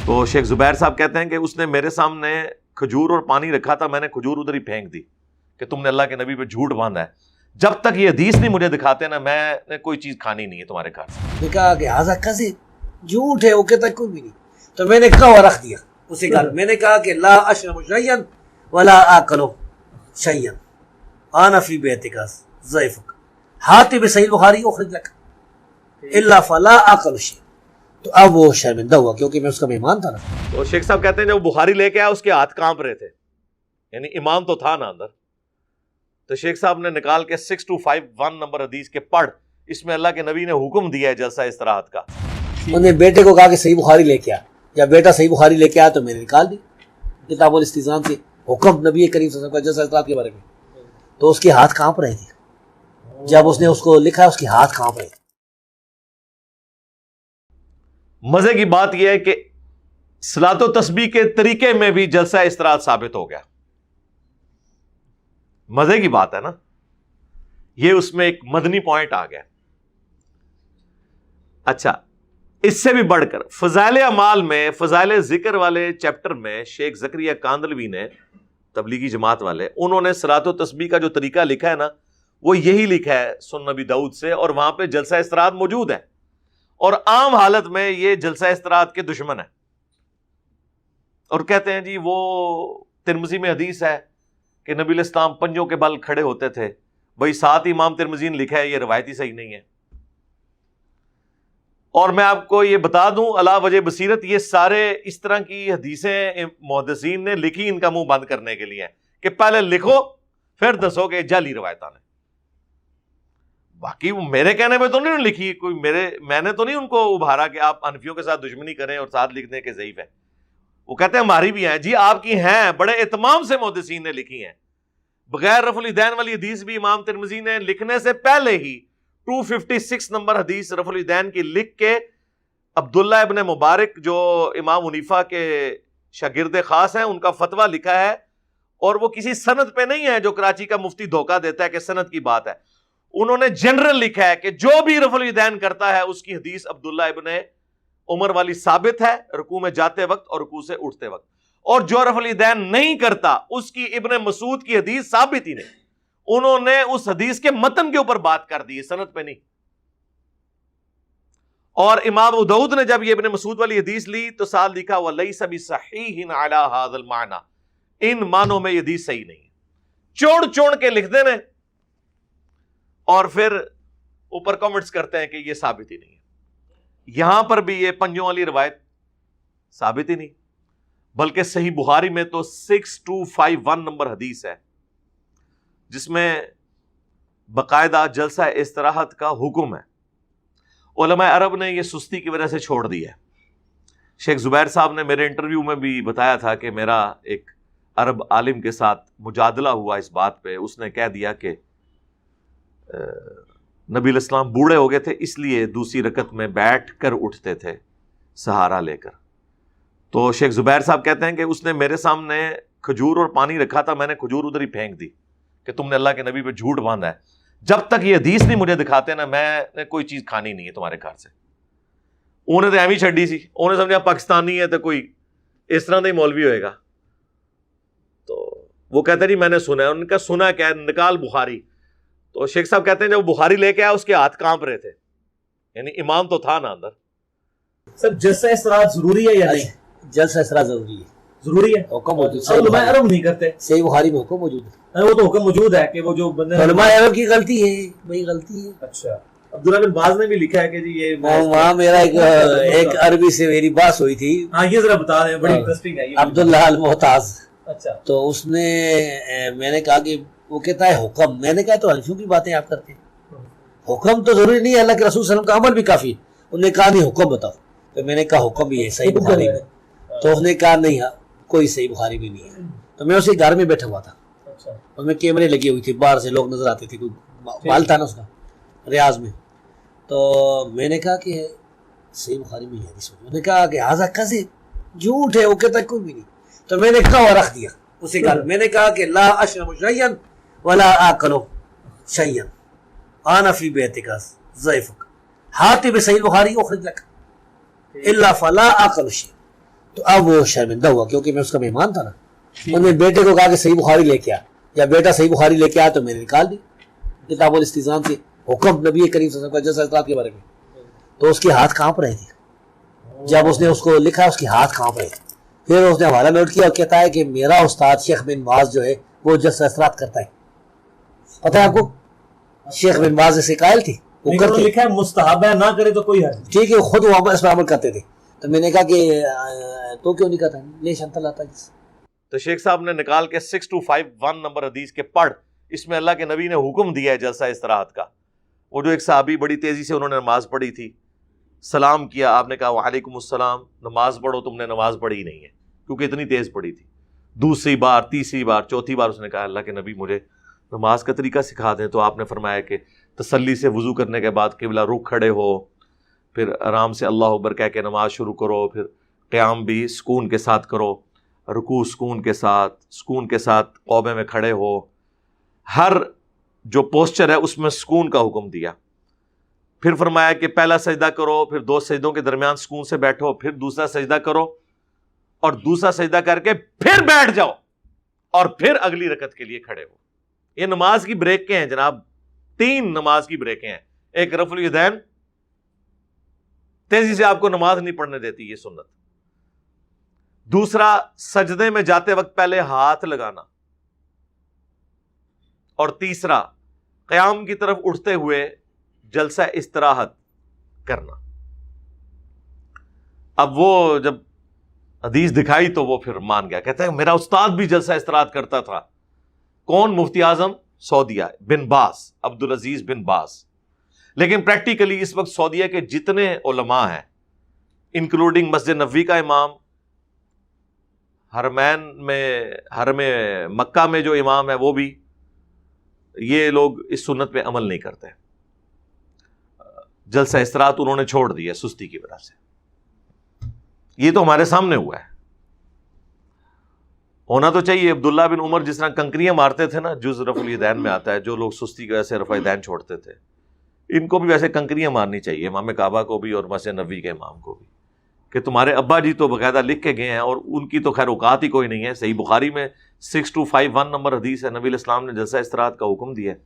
تو شیخ زبیر صاحب کہتے ہیں کہ اس نے میرے سامنے کھجور اور پانی رکھا تھا، میں نے کھجور ادھر ہی پھینک دی کہ تم نے اللہ کے نبی پہ جھوٹ باندھا ہے، جب تک یہ حدیث نہیں مجھے دکھاتے نا میں نے کوئی چیز کھانی نہیں ہے تمہارے گھر سے۔ کہا کہ ہاذا کذب، جھوٹ ہے، وہ کہتا کوئی بھی نہیں۔ تو میں نے کہا رکھ دیا اسی گھر، میں نے کہا کہ لا اشرب شیئا ولا آکل شیئا انا فی بیتک ضیفک، حاتب صحیح بخاری اخرج لک الا فلا آکل شیئا۔ تو اب وہ شرمندہ ہوا کیونکہ میں اس کا مہمان تھا نا۔ تو شیخ صاحب کہتے ہیں جب بخاری لے کے آیا اس کے ہاتھ کانپ رہے تھے، یعنی امام تو تھا نا اندر۔ تو شیخ صاحب نے نکال کے 6251 نمبر حدیث کے پڑھ، اس میں اللہ کے نبی نے حکم دیا ہے جلسہ استراحت کا۔ انہوں نے بیٹے کو کہا کہ صحیح بخاری لے کے آ، جب بیٹا صحیح بخاری لے کے آیا تو میں نے نکال دی کتاب الاستئذان سے حکم نبی کریم صلی اللہ علیہ وسلم کا جلسہ استراحت کے بارے میں۔ تو اس کے ہاتھ کانپ رہے تھے، جب اس نے اس کو لکھا اس کے ہاتھ کانپ رہے تھے۔ مزے کی بات یہ ہے کہ صلاۃ و تسبیح کے طریقے میں بھی جلسہ استراحت ثابت ہو گیا۔ مزے کی بات ہے نا، یہ اس میں ایک مدنی پوائنٹ آ گیا۔ اچھا، اس سے بھی بڑھ کر فضائل اعمال میں، فضائل ذکر والے چیپٹر میں شیخ زکریا کاندلوی نے، تبلیغی جماعت والے، انہوں نے صلاۃ و تسبیح کا جو طریقہ لکھا ہے نا وہ یہی لکھا ہے سنن نبی داؤد سے، اور وہاں پہ جلسہ استراحت موجود ہے، اور عام حالت میں یہ جلسہ استراحت کے دشمن ہے، اور کہتے ہیں جی وہ ترمذی میں حدیث ہے کہ نبی علیہ السلام پنجوں کے بل کھڑے ہوتے تھے۔ بھائی ساتھ امام ترمذی نے لکھا ہے، یہ روایتی صحیح نہیں ہے۔ اور میں آپ کو یہ بتا دوں علا وجہ بصیرت، یہ سارے اس طرح کی حدیثیں محدثین نے لکھی ان کا منہ بند کرنے کے لیے کہ پہلے لکھو پھر دسو کہ جعلی روایتاں نے، باقی وہ میرے کہنے میں تو نہیں لکھی کوئی، میں نے تو نہیں ان کو ابھارا کہ آپ حنفیوں کے ساتھ دشمنی کریں اور ساتھ لکھ دیں کہ ضعیف ہے۔ وہ کہتے ہیں ہماری بھی ہیں جی، آپ کی ہیں، بڑے اہتمام سے محدثین نے لکھی ہیں۔ بغیر رفع الیدین والی حدیث بھی امام ترمذی نے لکھنے سے پہلے ہی 256 نمبر حدیث رفع الیدین کی لکھ کے عبداللہ ابن مبارک جو امام حنیفہ کے شاگرد خاص ہیں ان کا فتویٰ لکھا ہے، اور وہ کسی سند پہ نہیں ہے جو کراچی کا مفتی دھوکہ دیتا ہے کہ سند کی بات ہے۔ انہوں نے جنرل لکھا ہے کہ جو بھی رفع الیدین کرتا ہے اس کی حدیث عبداللہ ابن عمر والی ثابت ہے رکوع میں جاتے وقت اور رکوع سے اٹھتے وقت، اور جو رفع الیدین نہیں کرتا اس کی ابن مسعود کی حدیث ثابت ہی نہیں۔ انہوں نے اس حدیث کے متن کے اوپر بات کر دی ہے، سند پہ نہیں۔ اور امام ابو داؤد نے جب یہ ابن مسعود والی حدیث لی تو ساتھ لکھا وَلَيْسَ بِصَحِيحٍ عَلَى هَذَا الْمَعْنَى، ان معنوں میں یہ حدیث صحیح نہیں ہے، چوڑ کے لکھ دینے اور پھر اوپر کمنٹس کرتے ہیں کہ یہ ثابت ہی نہیں ہے۔ یہاں پر بھی یہ پنجوں والی روایت ثابت ہی نہیں، بلکہ صحیح بخاری میں تو 6251 نمبر حدیث ہے جس میں باقاعدہ جلسہ استراحت کا حکم ہے۔ علماء عرب نے یہ سستی کی وجہ سے چھوڑ دی ہے۔ شیخ زبیر صاحب نے میرے انٹرویو میں بھی بتایا تھا کہ میرا ایک عرب عالم کے ساتھ مجادلہ ہوا اس بات پہ، اس نے کہہ دیا کہ نبی علیہ السلام بوڑھے ہو گئے تھے اس لیے دوسری رکعت میں بیٹھ کر اٹھتے تھے سہارا لے کر۔ تو شیخ زبیر صاحب کہتے ہیں کہ اس نے میرے سامنے کھجور اور پانی رکھا تھا، میں نے کھجور ادھر ہی پھینک دی کہ تم نے اللہ کے نبی پہ جھوٹ باندھا ہے، جب تک یہ حدیث نہیں مجھے دکھاتے نا میں نے کوئی چیز کھانی نہیں ہے تمہارے گھر سے۔ انہیں تو ایویں چھڈی سی، انہیں سمجھا پاکستانی ہے تو کوئی اس طرح کا ہی مولوی ہوئے گا۔ تو وہ کہتے ہیں جی میں نے سنا ہے، ان کا سنا کیا ہے، نکال بخاری۔ تو شیخ صاحب کہتے ہیں جب وہ بخاری لے کے آیا اس کے ہاتھ کانپ رہے تھے، یعنی امام تو تھا نا اندر۔ سر جلسہ استراحت ضروری ہے یا نہیں؟ جلسہ استراحت ضروری ہے، ضروری ہے، حکم موجود ہے، علماء عرب نہیں کرتے، صحیح بخاری میں حکم موجود ہے۔ وہ تو حکم موجود ہے کہ وہ جو بندے علماء عرب کی غلطی ہے، وہی غلطی ہے۔ اچھا، عبداللہ بن باز نے بھی لکھا ہے کہ جی یہ وہاں میرا ایک عربی سے میری بات ہوئی تھی، ہاں یہ ذرا بتا رہے ہیں، بڑی انٹرسٹنگ ہے یہ۔ عبداللہ المحتاج، اچھا، تو اس نے میں نے کہا کہ وہ کہتا ہے حکم، میں نے کہا تو حنفیوں کی باتیں آپ کرتے ہیں، حکم تو ضروری نہیں ہے، اللہ کے رسول صلی اللہ علیہ وسلم کا عمل بھی کافی ہے۔ انہوں نے کہا نہیں حکم بتاؤ، تو میں نے کہا حکم بھی ہے صحیح بخاری میں، تو اس نے کہا نہیں کوئی صحیح بخاری میں نہیں ہے۔ تو میں اسی گھر میں بیٹھا ہوا تھا، اس میں کیمرے لگے ہوئی تھے، باہر سے لوگ نظر آتے تھے، کوئی مال تھا نا اس کا ریاض میں۔ تو میں نے کہا کہ صحیح بخاری میں ہے، انہوں نے کہا کہ ہاذا کذب، جھوٹ ہے، وہ کہتا کوئی بھی نہیں۔ تو میں نے کہا رکھ دیا اسی گھر، میں نے کہا کہ لا اشرب شیئا ولا آکل شیئا انا فی بیتک ضیفک حاتب صحیح بخاری اخرج لک الا فلا آکل شیئا۔ تو اب وہ شرمندہ ہوا کیونکہ میں اس کا مہمان تھا نا. انہوں نے بیٹے کو کہا کہ صحیح بخاری لے کے آ, یا بیٹا صحیح بخاری لے کے آیا تو میں نے نکال دی کتاب الاستئذان سے حکم نبی کریم صلی اللہ علیہ وسلم کا جلسہ استراحت کے بارے میں. تو اس کے ہاتھ کانپ رہے تھے جب اس نے اس کو لکھا, اس کے ہاتھ کانپ رہے تھے. پھر اس نے حوالہ نوٹ کیا اور کہتا ہے کہ میرا استاد شیخ بن باز جو ہے وہ جلسہ استراحت کرتا ہے. پتہ ہے آپ کو شیخ بن باز ایسے قائل تھے, وہ کرتے لکھا ہے مستحب ہے, نہ کرے تو کوئی حرج نہیں. ٹھیک ہے, خود وہ اس پر عمل کرتے تھے. تو میں نے کہا کہ تو کیوں نہیں کرتا, لے شنتا لاتا جس. تو شیخ صاحب نے نکال کے 6251 نمبر حدیث کے پڑھ, اس میں اللہ کے نبی نے حکم دیا ہے جلسہ استراحت کا. وہ جو ایک صحابی بڑی تیزی سے انہوں نے نماز پڑھی تھی, سلام کیا, آپ نے کہا وعلیکم السلام, نماز پڑھو, تم نے نماز پڑھی ہی نہیں ہے کیونکہ اتنی تیز پڑھی تھی. دوسری بار, تیسری بار, چوتھی بار اس نے کہا اللہ کے نبی مجھے نماز کا طریقہ سکھا دیں. تو آپ نے فرمایا کہ تسلی سے وضو کرنے کے بعد قبلہ رخ کھڑے ہو, پھر آرام سے اللہ اکبر کہہ کے نماز شروع کرو, پھر قیام بھی سکون کے ساتھ کرو, رکوع سکون کے ساتھ قوبے میں کھڑے ہو. ہر جو پوسچر ہے اس میں سکون کا حکم دیا. پھر فرمایا کہ پہلا سجدہ کرو, پھر 2 سجدوں کے درمیان سکون سے بیٹھو, پھر دوسرا سجدہ کرو, اور دوسرا سجدہ کر کے پھر بیٹھ جاؤ, اور پھر اگلی رکعت کے لیے کھڑے ہو. یہ نماز کی بریکیں ہیں جناب, 3 نماز کی بریکیں ہیں. ایک رفع الیدین, تیزی سے آپ کو نماز نہیں پڑھنے دیتی, یہ سنت. دوسرا سجدے میں جاتے وقت پہلے ہاتھ لگانا, اور تیسرا قیام کی طرف اٹھتے ہوئے جلسہ استراحت کرنا. اب وہ جب حدیث دکھائی تو وہ پھر مان گیا, کہتا ہے میرا استاد بھی جلسہ استراحت کرتا تھا. کون؟ مفتی اعظم سعودیہ بن باز, عبدالعزیز بن باز. لیکن پریکٹیکلی اس وقت سعودیہ کے جتنے علماء ہیں, انکلوڈنگ مسجد نبوی کا امام, حرم مکہ میں جو امام ہے وہ بھی, یہ لوگ اس سنت پہ عمل نہیں کرتے. جلسہ استراحت انہوں نے چھوڑ دی ہے سستی کی وجہ سے. یہ تو ہمارے سامنے ہوا ہے. ہونا تو چاہیے. عبداللہ بن عمر جس طرح کنکریاں مارتے تھے نا, جز رفع الیدین میں آتا ہے, جو لوگ سستی کی وجہ سے رفع الیدین چھوڑتے تھے, ان کو بھی ویسے کنکریاں مارنی چاہیے, امام کعبہ کو بھی اور مسجد نبوی کے امام کو بھی, کہ تمہارے ابا جی تو باقاعدہ لکھ کے گئے ہیں, اور ان کی تو خیر اوقات ہی کوئی نہیں ہے. صحیح بخاری میں 6251 نمبر حدیث ہے, نبی علیہ السلام نے جلسہ استراحت کا حکم دیا ہے.